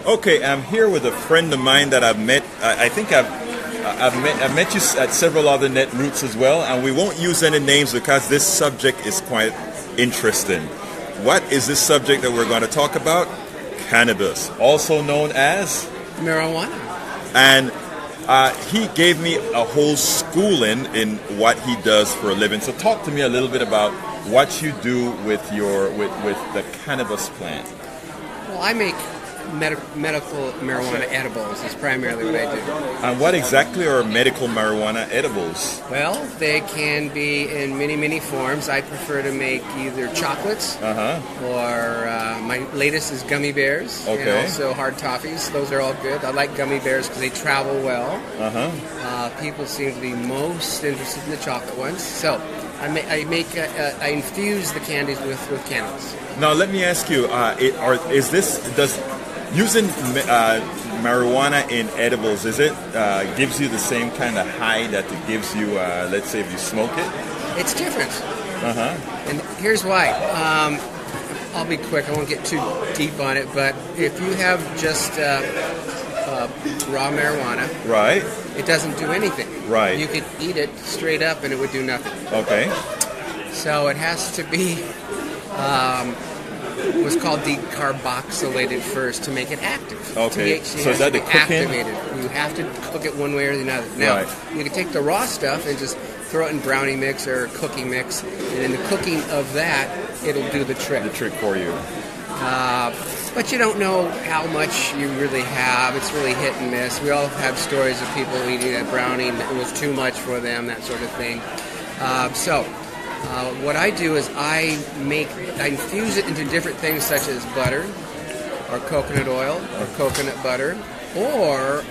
Okay, I'm here with a friend of mine that I've met. I think I've met you at several other Netroots as well, and we won't use any names because this subject is quite interesting. What is this subject that we're going to talk about? Cannabis, also known as marijuana. And he gave me a whole schooling in what he does for a living. So talk to me a little bit about what you do with your with the cannabis plant. Well, I make medical marijuana edibles is primarily what I do. And what exactly are medical marijuana edibles? Well, they can be in many forms. I prefer to make either chocolates or my latest is gummy bears and also hard toffees. Those are all good. I like gummy bears because they travel well. People seem to be most interested in the chocolate ones. So I infuse the candies with cannabis. Now let me ask you: using marijuana in edibles, is it gives you the same kind of high that it gives you, let's say, if you smoke it? It's different. And here's why. I'll be quick. I won't get too deep on it. But if you have just raw marijuana, right, it doesn't do anything. Right. You could eat it straight up and it would do nothing. Okay. So it has to be what's called decarboxylated first to make it active. Okay. THC So is that the cooking? activated. You have to cook it one way or the other. Now, you can take the raw stuff and just throw it in brownie mix or cookie mix, and in the cooking of that, it'll do the trick. The trick for you. But you don't know how much you really have. It's really hit and miss. We all have stories of people eating a brownie that was too much for them, that sort of thing. What I do is I infuse it into different things such as butter or coconut oil or coconut butter or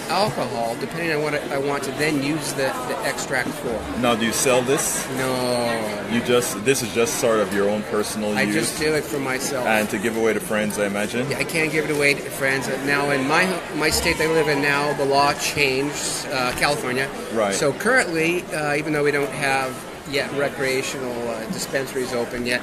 alcohol, depending on what I want to then use the extract for. Now, do you sell this? No. This is just sort of your own personal use? I just do it for myself. And to give away to friends, I imagine? Yeah, I can't give it away to friends. Now, in my state I live in now, the law changed, California. Right. So currently, even though we don't have yet recreational dispensaries open yet,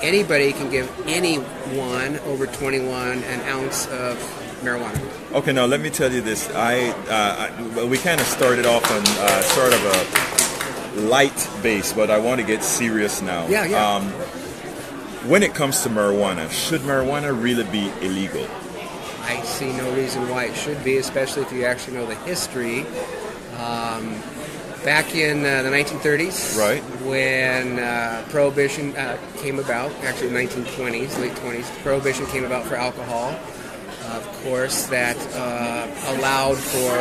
anybody can give anyone over 21 an ounce of marijuana. Okay, now let me tell you this. We kind of started off on sort of a light base, but I want to get serious now. Yeah. When it comes to marijuana, should marijuana really be illegal? I see no reason why it should be, especially if you actually know the history. Back in the 1930s, right, when Prohibition came about, actually 1920s, late 20s, Prohibition came about for alcohol. Of course, that allowed for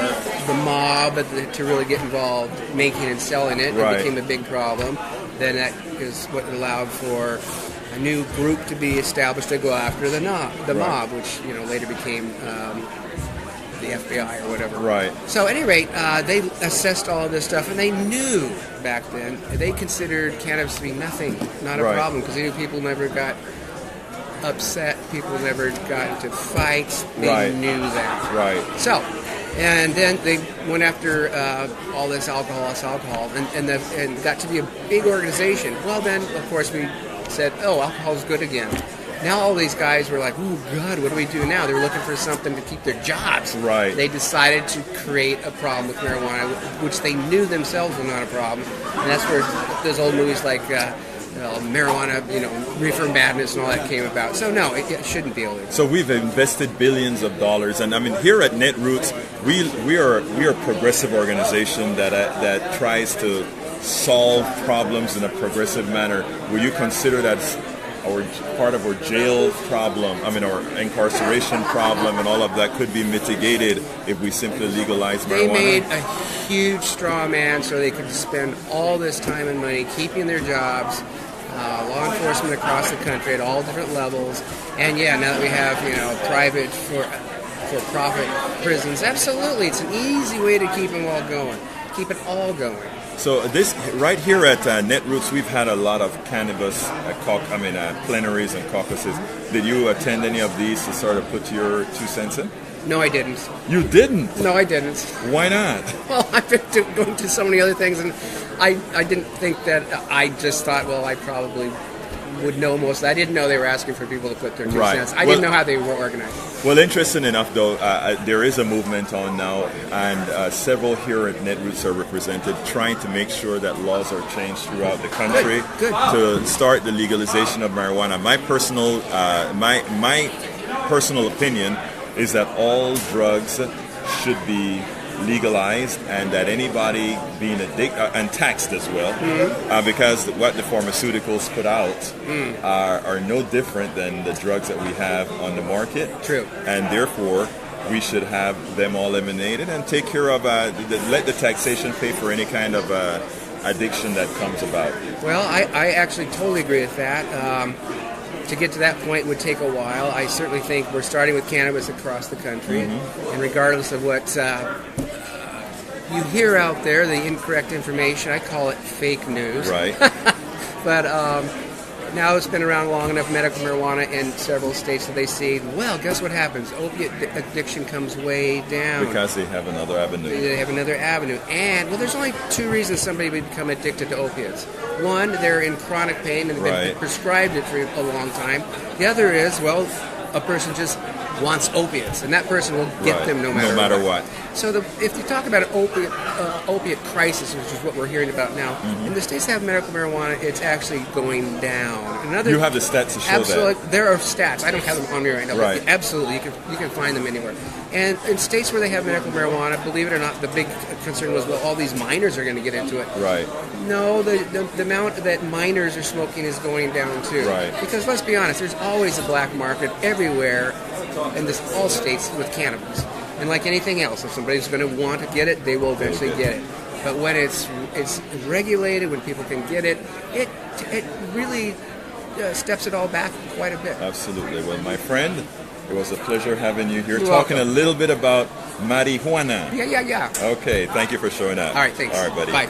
the mob to really get involved making and selling it. Right. It became a big problem. Then that is what allowed for a new group to be established to go after the mob, which later became the FBI or whatever. Right. So at any rate, they assessed all of this stuff, and they knew back then, they considered cannabis to be nothing, not a problem, because they knew people never got upset, people never got into fights. They knew that. Right. So, and then they went after all this alcohol, and got to be a big organization. Well, then, of course, we said, oh, alcohol's good again. Now all these guys were like, oh, God, what do we do now? They were looking for something to keep their jobs. Right. They decided to create a problem with marijuana, which they knew themselves was not a problem. And that's where those old movies like marijuana, reefer madness and all that came about. So no, it shouldn't be illegal. So we've invested billions of dollars, and I mean, here at Netroots, we are a progressive organization that tries to solve problems in a progressive manner. Will you consider that part of our jail problem, our incarceration problem, and all of that could be mitigated if we simply legalize marijuana? They made a huge straw man so they could spend all this time and money keeping their jobs, law enforcement across the country at all different levels, and now that we have private for-profit prisons, absolutely, it's an easy way to keep them all going, keep it all going. So this right here at Netroots, we've had a lot of cannabis plenaries and caucuses. Did you attend any of these to sort of put your 2 cents in? No, I didn't. You didn't? No, I didn't. Why not? Well, I've been going to so many other things, and I didn't think that. I just thought, well, I probably would know most. I didn't know they were asking for people to put their 2 Right. cents. I didn't know how they were organized. Well, interesting enough, though, there is a movement on now, and several here at Netroots are represented, trying to make sure that laws are changed throughout the country Good. to start the legalization of marijuana. My personal opinion is that all drugs should be legalized, and that anybody being addicted and taxed as well, because what the pharmaceuticals put out are no different than the drugs that we have on the market. True. And therefore, we should have them all eliminated and take care of let the taxation pay for any kind of addiction that comes about. Well, I actually totally agree with that. To get to that point would take a while. I certainly think we're starting with cannabis across the country, and regardless of what you hear out there, the incorrect information, I call it fake news. Right. But now it's been around long enough, medical marijuana in several states, that they see, well, guess what happens? Opiate addiction comes way down. Because they have another avenue. They have another avenue. And, well, there's only 2 reasons somebody would become addicted to opiates. One, they're in chronic pain and they've been prescribed it for a long time. The other is, well, a person just wants opiates, and that person will get them no matter what. So if you talk about an opiate crisis, which is what we're hearing about now, in the states that have medical marijuana, it's actually going down. You have the stats to show absolutely, there are stats. I don't have them on me right now. Right. But absolutely, you can find them anywhere. And in states where they have medical marijuana, believe it or not, the big concern was, well, all these minors are going to get into it. Right. No, the amount that minors are smoking is going down too. Right. Because let's be honest, there's always a black market everywhere in all states with cannabis. And like anything else, if somebody's going to want to get it, they will eventually get it. But when it's regulated, when people can get it, it really steps it all back quite a bit. Absolutely. Well, my friend, it was a pleasure having you here, You're talking welcome. a little bit about marijuana. Yeah. Okay, thank you for showing up. All right, thanks. All right, buddy. Bye.